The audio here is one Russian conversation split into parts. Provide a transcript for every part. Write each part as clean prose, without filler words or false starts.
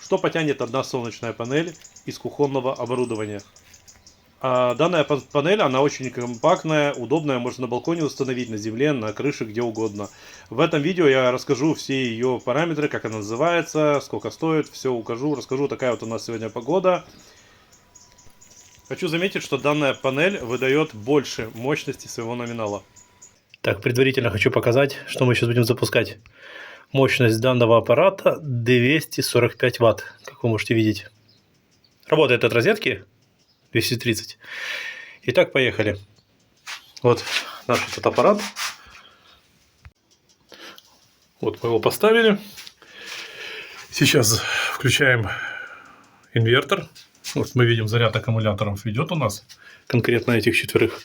что потянет одна солнечная панель из кухонного оборудования. А данная панель, она очень компактная, удобная, можно на балконе установить, на земле, на крыше, где угодно. В этом видео я расскажу все ее параметры, как она называется, сколько стоит, все укажу, расскажу. Такая вот у нас сегодня погода. Хочу заметить, что данная панель выдает больше мощности своего номинала. Так, предварительно хочу показать, что мы сейчас будем запускать. Мощность данного аппарата 245 Вт, как вы можете видеть. Работает от розетки 230. Итак, поехали. Вот наш этот аппарат. Вот мы его поставили. Сейчас включаем инвертор. Вот мы видим, заряд аккумуляторов идет у нас. Конкретно этих четверых.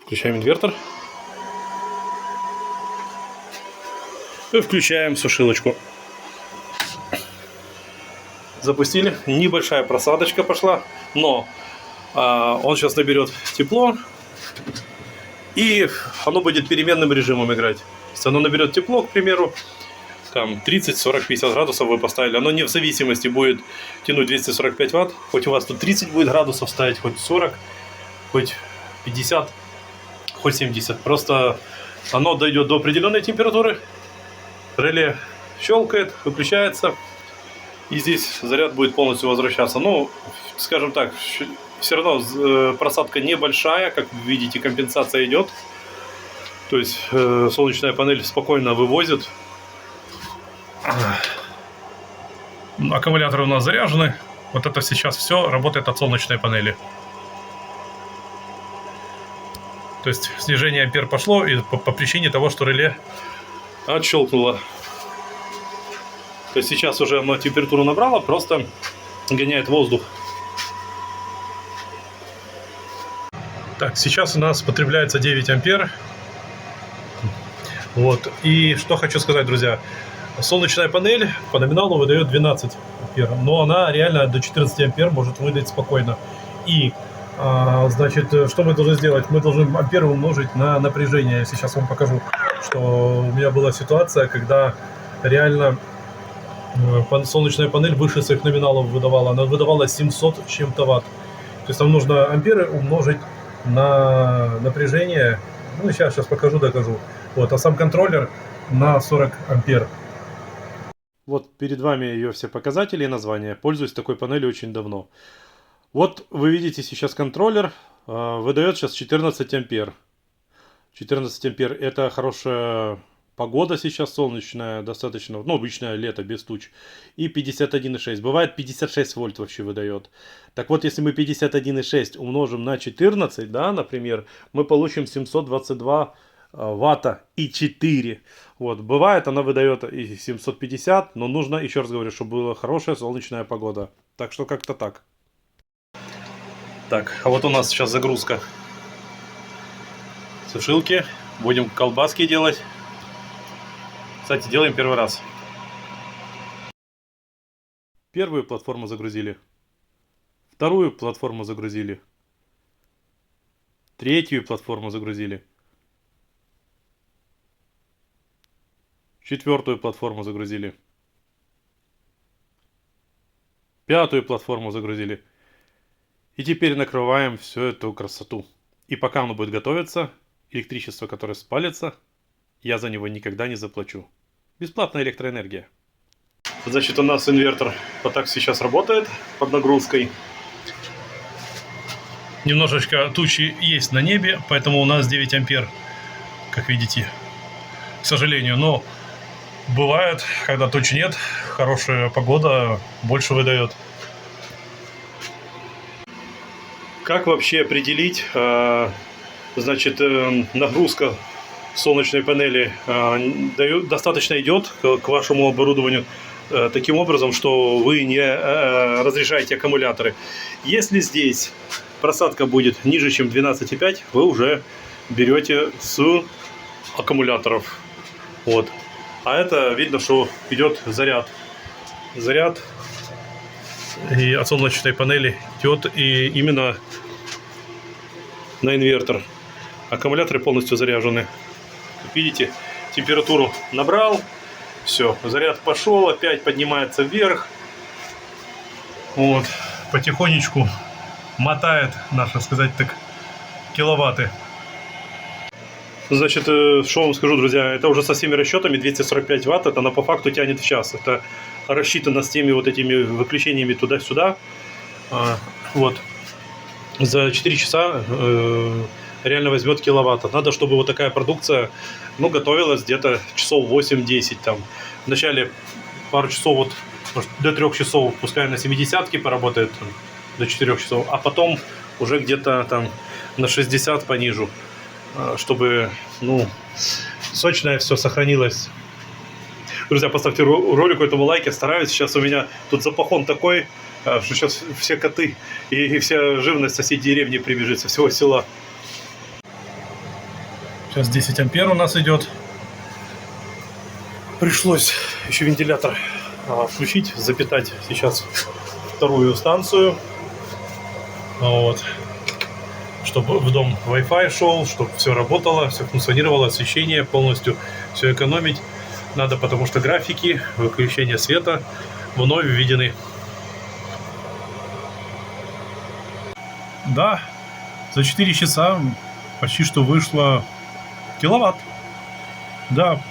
Включаем инвертор. И включаем сушилочку. Запустили. Небольшая просадочка пошла. Но он сейчас наберет тепло. И оно будет переменным режимом играть. Если оно наберет тепло, к примеру, там 30, 40, 50 градусов вы поставили. Оно не в зависимости будет тянуть 245 Вт. Хоть у вас тут 30 будет градусов ставить, хоть 40, хоть 50, хоть 70. Просто оно дойдет до определенной температуры. Реле щелкает, выключается. И здесь заряд будет полностью возвращаться. Ну, скажем так, все равно просадка небольшая. Как вы видите, компенсация идет. То есть солнечная панель спокойно вывозит. Аккумуляторы у нас заряжены. Вот это сейчас все работает от солнечной панели. То есть снижение ампер пошло и по причине того, что реле отщелкнуло. То есть сейчас уже оно температуру набрало, просто гоняет воздух. Так, сейчас у нас потребляется 9 ампер. Вот. И что хочу сказать, друзья. Солнечная панель по номиналу выдает 12 ампер, но она реально до 14 ампер может выдать спокойно. И, значит, что мы должны сделать? Мы должны амперы умножить на напряжение. Я сейчас вам покажу, что у меня была ситуация, когда реально солнечная панель выше своих номиналов выдавала. Она выдавала 700 с чем-то ватт. То есть нам нужно амперы умножить на напряжение. Ну, сейчас покажу, докажу. Вот, а сам контроллер на 40 ампер. Вот перед вами ее все показатели и названия. Пользуюсь такой панелью очень давно. Вот вы видите сейчас контроллер выдает сейчас 14 ампер. 14 ампер это хорошая погода сейчас солнечная, достаточно, ну обычное лето без туч. И 51,6. Бывает 56 вольт вообще выдает. Так вот, если мы 51,6 умножим на 14, да, например, мы получим 722 ватта и 4. Вот, бывает, она выдает и 750, но нужно, еще раз говорю, чтобы была хорошая солнечная погода. Так что как-то так. Так, а вот у нас сейчас загрузка сушилки. Будем колбаски делать. Кстати, делаем первый раз. Первую платформу загрузили. Вторую платформу загрузили. Третью платформу загрузили. Четвертую платформу загрузили. Пятую платформу загрузили. И теперь накрываем всю эту красоту. И пока оно будет готовиться, электричество, которое спалится, я за него никогда не заплачу. Бесплатная электроэнергия. Значит, у нас инвертор вот так сейчас работает под нагрузкой. Немножечко тучи есть на небе, поэтому у нас 9 ампер, как видите. К сожалению, но бывает, когда туч нет, хорошая погода больше выдает. Как вообще определить, значит, нагрузка солнечной панели достаточно идет к вашему оборудованию таким образом, что вы не разряжаете аккумуляторы. Если здесь просадка будет ниже, чем 12,5, вы уже берете с аккумуляторов. Вот. А это видно, что идет заряд. Заряд и от солнечной панели идет и именно на инвертор. Аккумуляторы полностью заряжены. Как видите, температуру набрал. Все, заряд пошел, опять поднимается вверх. Вот, потихонечку мотает, надо сказать так, киловатты. Значит, что вам скажу, друзья, это уже со всеми расчетами 245 ватт, это она по факту тянет в час. Это рассчитано с теми вот этими выключениями туда-сюда. Вот. За 4 часа реально возьмет киловатт. Надо, чтобы вот такая продукция, ну, готовилась где-то часов 8-10 там. Вначале пару часов, вот, может, до 3 часов, пускай на 70-ке поработает, там, до 4 часов, а потом уже где-то там на 60 понижу, чтобы, ну, сочное все сохранилось. Друзья, поставьте ролику этому лайк, я стараюсь. Сейчас у меня тут запахон такой, что сейчас все коты и вся живность соседней деревни прибежит со всего села. Сейчас 10 ампер у нас идет. Пришлось еще вентилятор включить, запитать сейчас вторую станцию. Вот. Чтобы в дом Wi-Fi шел, чтобы все работало, все функционировало, освещение полностью, все экономить надо, потому что графики выключения света вновь введены. Да, за 4 часа почти что вышло киловатт. Да.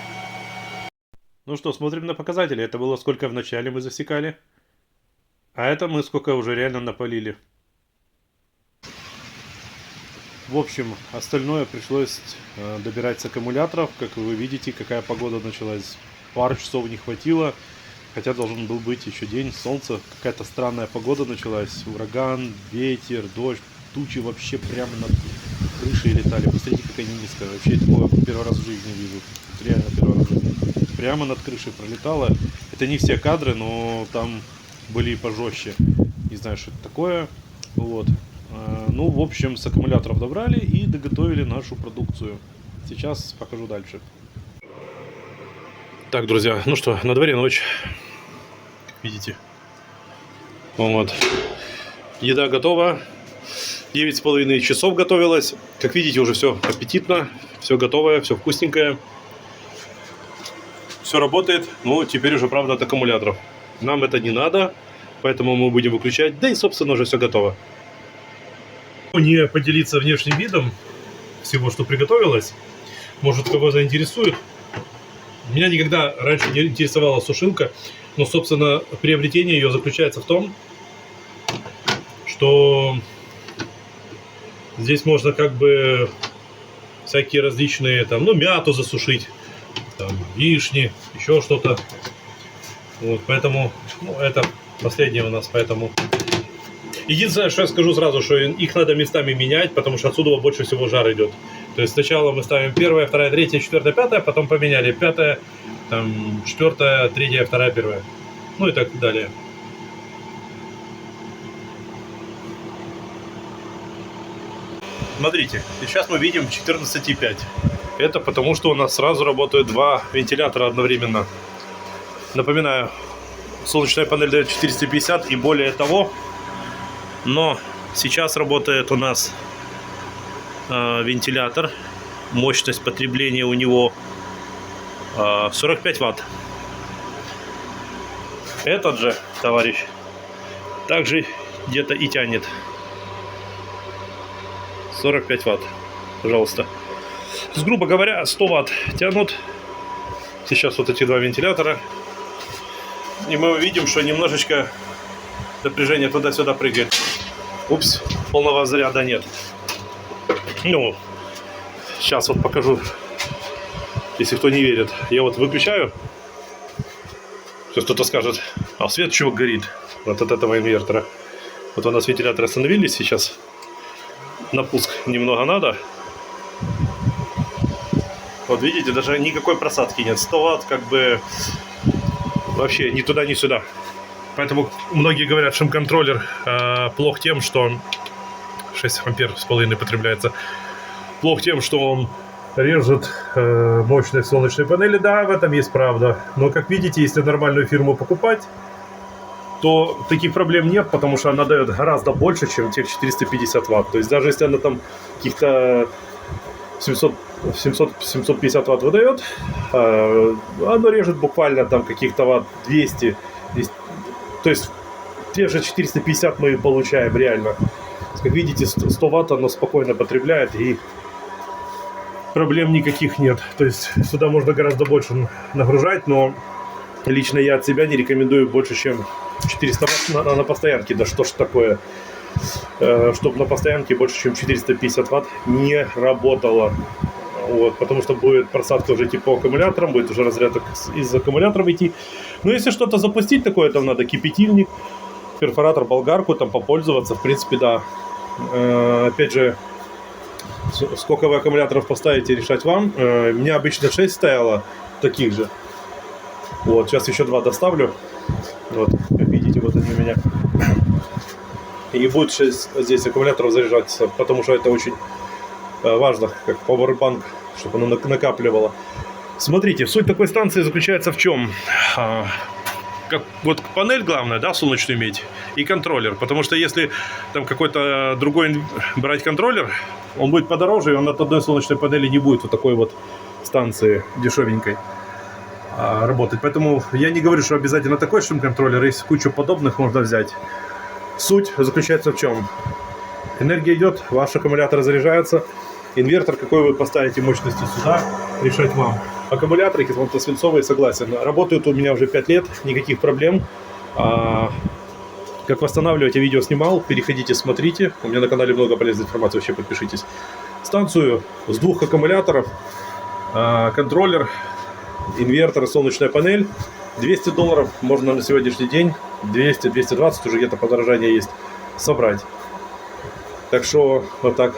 Ну что, смотрим на показатели. Это было сколько в начале мы засекали. А это мы сколько уже реально напалили. В общем, остальное пришлось добирать с аккумуляторов. Как вы видите, какая погода началась. Пару часов не хватило. Хотя должен был быть еще день, солнце. Какая-то странная погода началась. Ураган, ветер, дождь. Тучи вообще прямо над крышей летали. Посмотрите, какая низкая. Вообще я такое первый раз в жизни вижу. Реально первый раз в жизни. Прямо над крышей пролетало. Это не все кадры, но там были и пожестче. Не знаю, что это такое. Вот. Ну, в общем, с аккумуляторов добрали и доготовили нашу продукцию. Сейчас покажу дальше. Так, друзья, ну что, на дворе ночь. Как видите. Вот. Еда готова. 9,5 часов готовилась. Как видите, уже все аппетитно, все готовое, все вкусненькое. Все работает. Ну, теперь уже, правда, от аккумуляторов. Нам это не надо, поэтому мы будем выключать. Да и, собственно, уже все готово. Не поделиться внешним видом всего, что приготовилось. Может, кого заинтересует. Меня никогда раньше не интересовала сушилка, но, собственно, приобретение ее заключается в том, что здесь можно как бы всякие различные, там, ну, мяту засушить, там, вишни, еще что-то. Вот, поэтому, ну, это последнее у нас, поэтому... Единственное, что я скажу сразу, что их надо местами менять, потому что отсюда больше всего жар идет. То есть сначала мы ставим 1, 2, 3, 4, 5, потом поменяли 5, там, 4, 3, 2, 1. Ну и так далее. Смотрите, сейчас мы видим 14,5. Это потому, что у нас сразу работают два вентилятора одновременно. Напоминаю, солнечная панель дает 450 и более того. Но сейчас работает у нас вентилятор. Мощность потребления у него 45 ватт. Этот же товарищ также где-то и тянет 45 ватт. Пожалуйста. То есть, грубо говоря, 100 ватт тянут. Сейчас вот эти два вентилятора. И мы видим, что немножечко напряжение туда-сюда прыгает. Упс, полного заряда нет. Ну, сейчас вот покажу, если кто не верит. Я вот выключаю. Сейчас кто-то скажет, а свет чего горит? Вот от этого инвертора. Вот у нас вентиляторы остановились сейчас. На пуск немного надо. Вот видите, даже никакой просадки нет. 100 ватт как бы вообще ни туда, ни сюда. Поэтому многие говорят, что контроллер плох тем, что он 6 ампер с половиной потребляется. Плох тем, что он режет мощность солнечной панели. Да, в этом есть правда. Но, как видите, если нормальную фирму покупать, то таких проблем нет, потому что она дает гораздо больше, чем тех 450 ватт. То есть даже если она там каких-то 750 ватт выдает, оно режет буквально там каких-то ватт 200. То есть те же 450 мы получаем реально. Как видите, 100 ватт оно спокойно потребляет, и проблем никаких нет. То есть сюда можно гораздо больше нагружать, но лично я от себя не рекомендую больше, чем 400 ватт на постоянке. Да что ж такое, чтобы на постоянке больше, чем 450 ватт не работало. Вот, потому что будет просадка уже типа по аккумуляторам, будет уже разряд из аккумуляторов идти. Но если что-то запустить такое, там надо кипятильник, перфоратор, болгарку, там попользоваться, в принципе, да. Опять же, сколько вы аккумуляторов поставите, решать вам. У меня обычно 6 стояло таких же. Вот, сейчас еще 2 доставлю. Вот, как видите, вот они у меня. И будет 6 здесь аккумуляторов заряжаться, потому что это очень важно, как powerbank, чтобы оно накапливало. Смотрите, суть такой станции заключается в чем? Как, вот панель главная, да, солнечную иметь, и контроллер. Потому что если там какой-то другой брать контроллер, он будет подороже, и он от одной солнечной панели не будет вот такой вот станции дешевенькой работать. Поэтому я не говорю, что обязательно такой шум-контроллер, есть кучу подобных можно взять. Суть заключается в чем? Энергия идет, ваш аккумулятор заряжается, инвертор, какой вы поставите мощности сюда, решать вам. Аккумуляторы кислотно-свинцовые, согласен, работают у меня уже 5 лет, никаких проблем. Как восстанавливать, я видео снимал, переходите, смотрите. У меня на канале много полезной информации, вообще подпишитесь. Станцию с 2 аккумуляторов, контроллер, инвертор, солнечная панель. $200 можно на сегодняшний день, 200-220, уже где-то подорожание есть, собрать. Так что вот так